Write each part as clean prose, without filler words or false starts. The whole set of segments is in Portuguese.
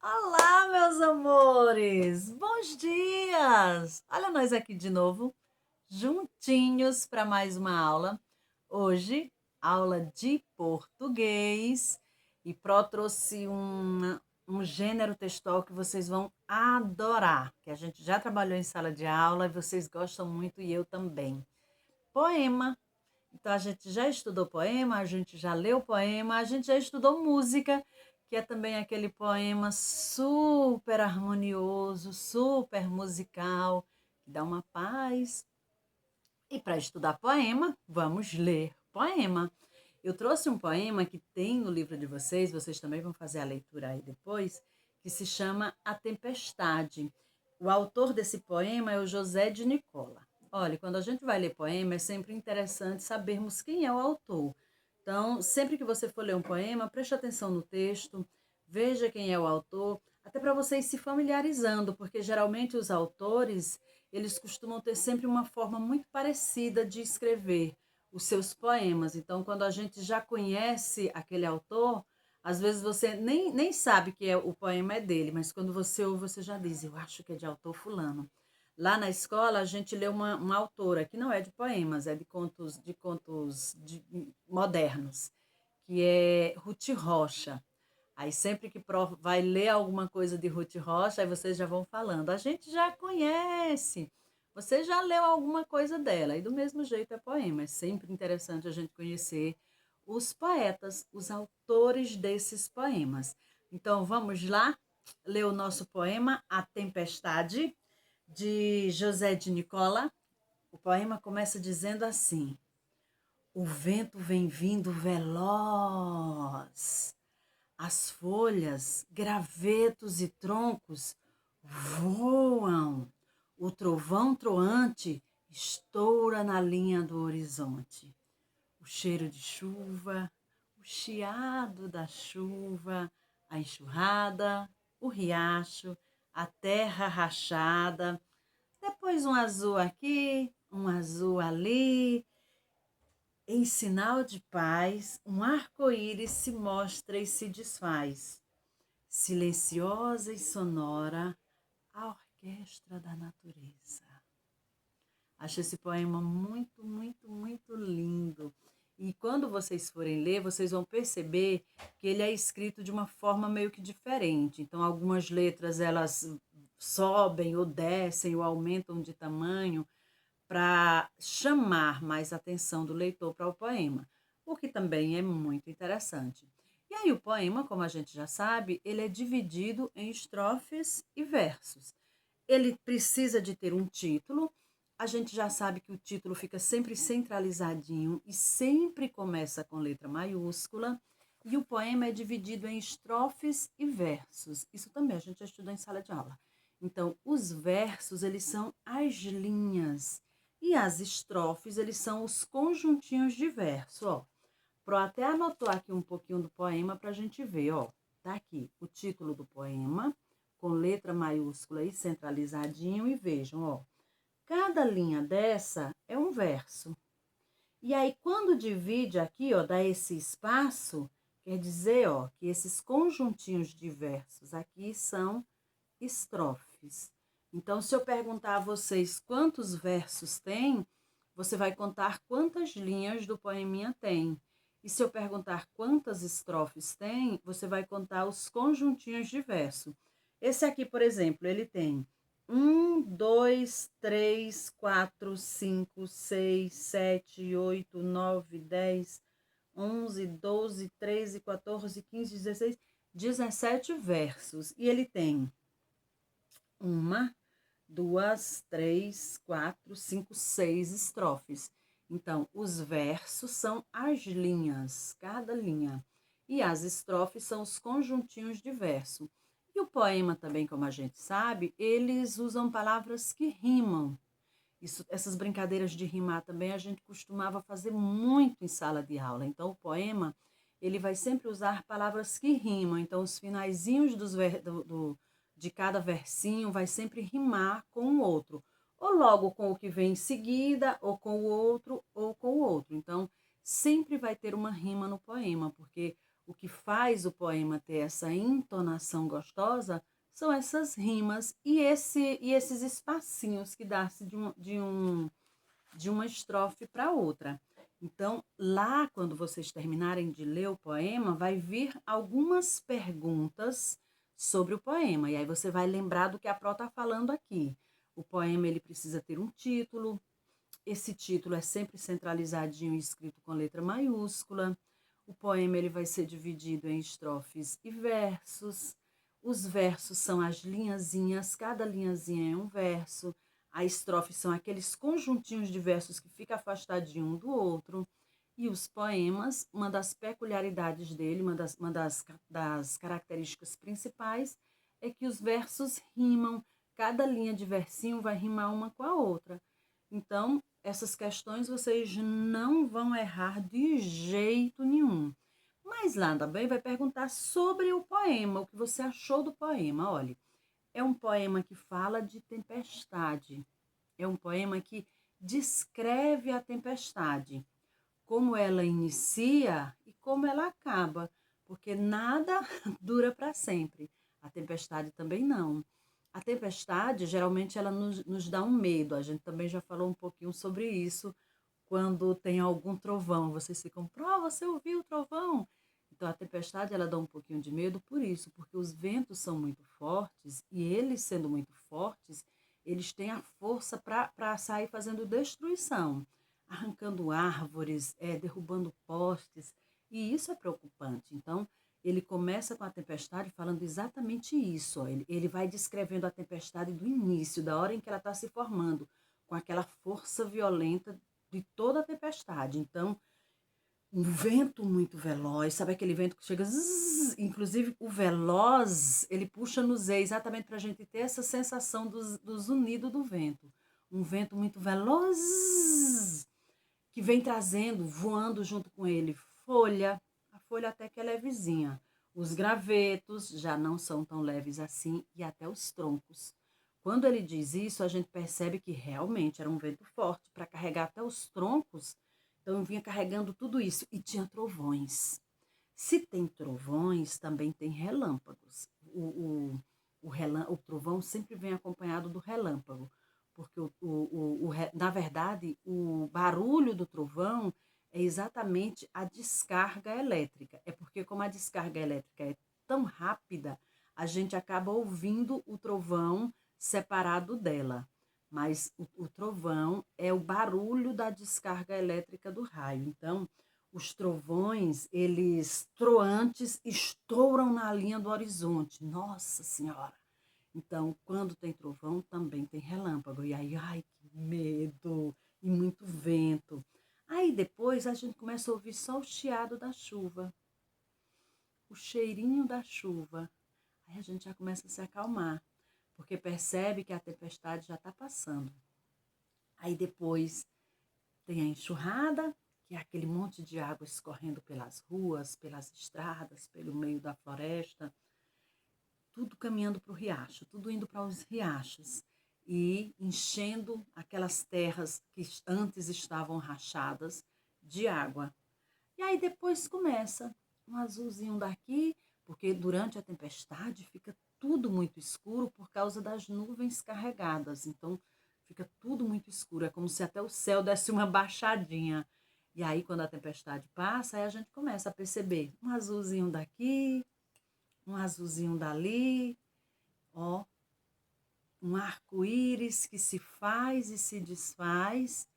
Olá, meus amores! Bons dias! Olha nós aqui de novo, juntinhos para mais uma aula. Hoje, aula de português. E Pró trouxe um gênero textual que vocês vão adorar, que a gente já trabalhou em sala de aula e vocês gostam muito e eu também. Poema. Então, a gente já estudou poema, a gente já leu poema, a gente já estudou música, que é também aquele poema super harmonioso, super musical, que dá uma paz. E para estudar poema, vamos ler poema. Eu trouxe um poema que tem no livro de vocês também vão fazer a leitura aí depois, que se chama A Tempestade. O autor desse poema é o José de Nicola. Olha, quando a gente vai ler poema, é sempre interessante sabermos quem é o autor. Então, sempre que você for ler um poema, preste atenção no texto, veja quem é o autor, até para vocês se familiarizando, porque geralmente os autores, eles costumam ter sempre uma forma muito parecida de escrever os seus poemas. Então, quando a gente já conhece aquele autor, às vezes você nem sabe que o poema é dele, mas quando você ouve, você já diz, eu acho que é de autor fulano. Lá na escola, a gente lê uma autora, que não é de poemas, é de contos modernos, que é Ruth Rocha. Aí sempre que vai ler alguma coisa de Ruth Rocha, aí vocês já vão falando. A gente já conhece, você já leu alguma coisa dela. E do mesmo jeito é poema. É sempre interessante a gente conhecer os poetas, os autores desses poemas. Então vamos lá ler o nosso poema A Tempestade, de José de Nicola. O poema começa dizendo assim: o vento vem vindo veloz, as folhas, gravetos e troncos voam. O trovão troante estoura na linha do horizonte. O cheiro de chuva, o chiado da chuva, a enxurrada, o riacho, a terra rachada, depois um azul aqui, um azul ali. Em sinal de paz, um arco-íris se mostra e se desfaz. Silenciosa e sonora, a orquestra da natureza. Acho esse poema muito, muito, muito lindo. E quando vocês forem ler, vocês vão perceber que ele é escrito de uma forma meio que diferente. Então, algumas letras elas sobem ou descem ou aumentam de tamanho para chamar mais a atenção do leitor para o poema, o que também é muito interessante. E aí o poema, como a gente já sabe, ele é dividido em estrofes e versos. Ele precisa de ter um título. A gente já sabe que o título fica sempre centralizadinho e sempre começa com letra maiúscula. E o poema é dividido em estrofes e versos. Isso também a gente já estudou em sala de aula. Então, os versos, eles são as linhas. E as estrofes, eles são os conjuntinhos de verso, ó. Pro até anotou aqui um pouquinho do poema para a gente ver, ó. Tá aqui o título do poema, com letra maiúscula e centralizadinho, e vejam, ó. Cada linha dessa é um verso. E aí, quando divide aqui, ó, dá esse espaço, quer dizer, ó, que esses conjuntinhos de versos aqui são estrofes. Então, se eu perguntar a vocês quantos versos tem, você vai contar quantas linhas do poeminha tem. E se eu perguntar quantas estrofes tem, você vai contar os conjuntinhos de verso. Esse aqui, por exemplo, ele tem 17 versos. E ele tem uma, duas, três, quatro, cinco, seis estrofes. Então, os versos são as linhas, cada linha. E as estrofes são os conjuntinhos de verso. E o poema também, como a gente sabe, eles usam palavras que rimam. Essas brincadeiras de rimar também a gente costumava fazer muito em sala de aula. Então, o poema, ele vai sempre usar palavras que rimam. Então, os finaizinhos de cada versinho vai sempre rimar com o outro. Ou logo com o que vem em seguida, ou com o outro, ou com o outro. Então, sempre vai ter uma rima no poema, porque O que faz o poema ter essa entonação gostosa são essas rimas e esses espacinhos que dá-se de uma estrofe para outra. Então, lá, quando vocês terminarem de ler o poema, vai vir algumas perguntas sobre o poema. E aí você vai lembrar do que a Pró está falando aqui. O poema ele precisa ter um título. Esse título é sempre centralizadinho e escrito com letra maiúscula. O poema ele vai ser dividido em estrofes e versos. Os versos são as linhazinhas, cada linhazinha é um verso. A estrofe são aqueles conjuntinhos de versos que fica afastadinho um do outro. E os poemas, uma das peculiaridades dele, das características principais, é que os versos rimam. Cada linha de versinho vai rimar uma com a outra. Então, essas questões vocês não vão errar de jeito nenhum. Mas lá também vai perguntar sobre o poema, o que você achou do poema. Olha, é um poema que fala de tempestade. É um poema que descreve a tempestade, como ela inicia e como ela acaba, porque nada dura para sempre. A tempestade também não. A tempestade, geralmente, ela nos dá um medo. A gente também já falou um pouquinho sobre isso quando tem algum trovão. Vocês ficam, você ouviu o trovão? Então, a tempestade, ela dá um pouquinho de medo por isso, porque os ventos são muito fortes e eles, sendo muito fortes, eles têm a força para sair fazendo destruição, arrancando árvores, derrubando postes, e isso é preocupante. Então, ele começa com a tempestade falando exatamente isso. Ó. Ele vai descrevendo a tempestade do início, da hora em que ela está se formando, com aquela força violenta de toda a tempestade. Então, um vento muito veloz, sabe aquele vento que chega, zzz, inclusive o veloz, ele puxa no Z, exatamente para a gente ter essa sensação do zunido do vento. Um vento muito veloz, que vem trazendo, voando junto com ele, folha, a folha até que é levezinha. Os gravetos já não são tão leves assim e até os troncos. Quando ele diz isso, a gente percebe que realmente era um vento forte para carregar até os troncos. Então, eu vinha carregando tudo isso e tinha trovões. Se tem trovões, também tem relâmpagos. O trovão sempre vem acompanhado do relâmpago, porque na verdade o barulho do trovão é exatamente a descarga elétrica. É porque como a descarga elétrica é tão rápida, a gente acaba ouvindo o trovão separado dela. Mas o trovão é o barulho da descarga elétrica do raio. Então, os trovões, eles troantes, estouram na linha do horizonte. Nossa Senhora! Então, quando tem trovão, também tem relâmpago. E aí, ai, que medo! E muito vento. Aí depois a gente começa a ouvir só o chiado da chuva, o cheirinho da chuva. Aí a gente já começa a se acalmar, porque percebe que a tempestade já está passando. Aí depois tem a enxurrada, que é aquele monte de água escorrendo pelas ruas, pelas estradas, pelo meio da floresta, tudo caminhando para o riacho, tudo indo para os riachos e enchendo aquelas terras que antes estavam rachadas de água. E aí depois começa um azulzinho daqui, porque durante a tempestade fica tudo muito escuro por causa das nuvens carregadas. Então fica tudo muito escuro, é como se até o céu desse uma baixadinha. E aí quando a tempestade passa, aí a gente começa a perceber um azulzinho daqui, um azulzinho dali, ó, um arco-íris que se faz e se desfaz.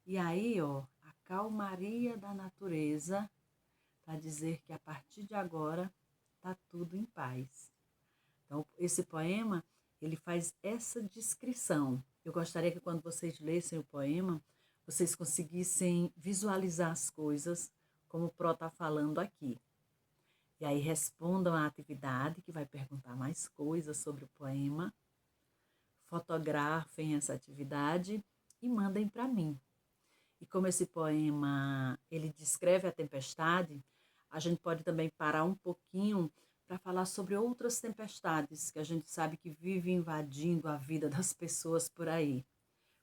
E aí, ó, a calmaria da natureza para dizer que a partir de agora está tudo em paz. Então, esse poema, ele faz essa descrição. Eu gostaria que quando vocês lessem o poema, vocês conseguissem visualizar as coisas como o Pró está falando aqui. E aí respondam à atividade, que vai perguntar mais coisas sobre o poema, fotografem essa atividade e mandem para mim. E como esse poema ele descreve a tempestade, a gente pode também parar um pouquinho para falar sobre outras tempestades que a gente sabe que vivem invadindo a vida das pessoas por aí.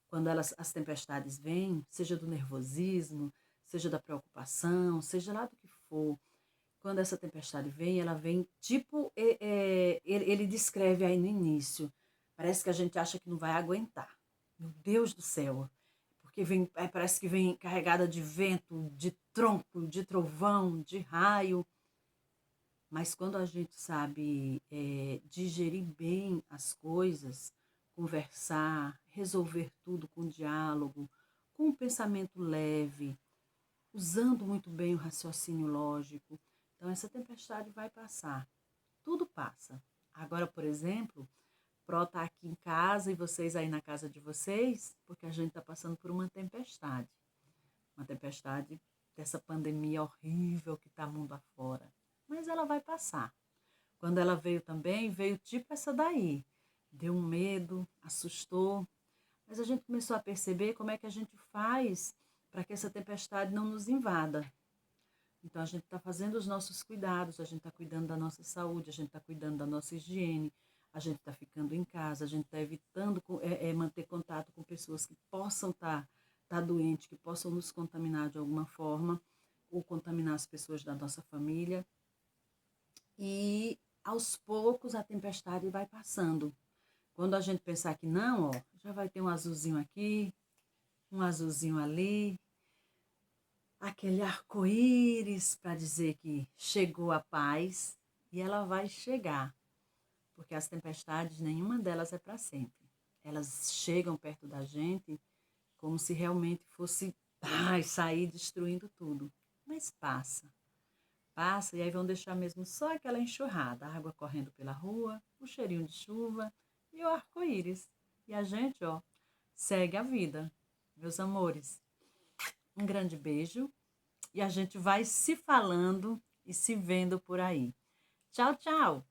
Quando as tempestades vêm, seja do nervosismo, seja da preocupação, seja lá do que for, quando essa tempestade vem, ela vem tipo, ele descreve aí no início. Parece que a gente acha que não vai aguentar. Meu Deus do céu. Porque vem, parece que vem carregada de vento, de tronco, de trovão, de raio. Mas quando a gente sabe digerir bem as coisas, conversar, resolver tudo com diálogo, com um pensamento leve, usando muito bem o raciocínio lógico, então essa tempestade vai passar. Tudo passa. Agora, por exemplo, Pro tá aqui em casa e vocês aí na casa de vocês, porque a gente está passando por uma tempestade. Uma tempestade dessa pandemia horrível que está mundo afora. Mas ela vai passar. Quando ela veio também, veio tipo essa daí. Deu um medo, assustou. Mas a gente começou a perceber como é que a gente faz para que essa tempestade não nos invada. Então a gente está fazendo os nossos cuidados, a gente está cuidando da nossa saúde, a gente está cuidando da nossa higiene, a gente está ficando em casa, a gente está evitando manter contato com pessoas que possam estar doentes, que possam nos contaminar de alguma forma, ou contaminar as pessoas da nossa família. E aos poucos a tempestade vai passando. Quando a gente pensar que não, ó, já vai ter um azulzinho aqui, um azulzinho ali, aquele arco-íris para dizer que chegou a paz, e ela vai chegar, porque as tempestades, nenhuma delas é para sempre. Elas chegam perto da gente como se realmente fosse sair destruindo tudo. Mas passa e aí vão deixar mesmo só aquela enxurrada, a água correndo pela rua, o cheirinho de chuva e o arco-íris. E a gente, ó, segue a vida. Meus amores, um grande beijo e a gente vai se falando e se vendo por aí. Tchau, tchau!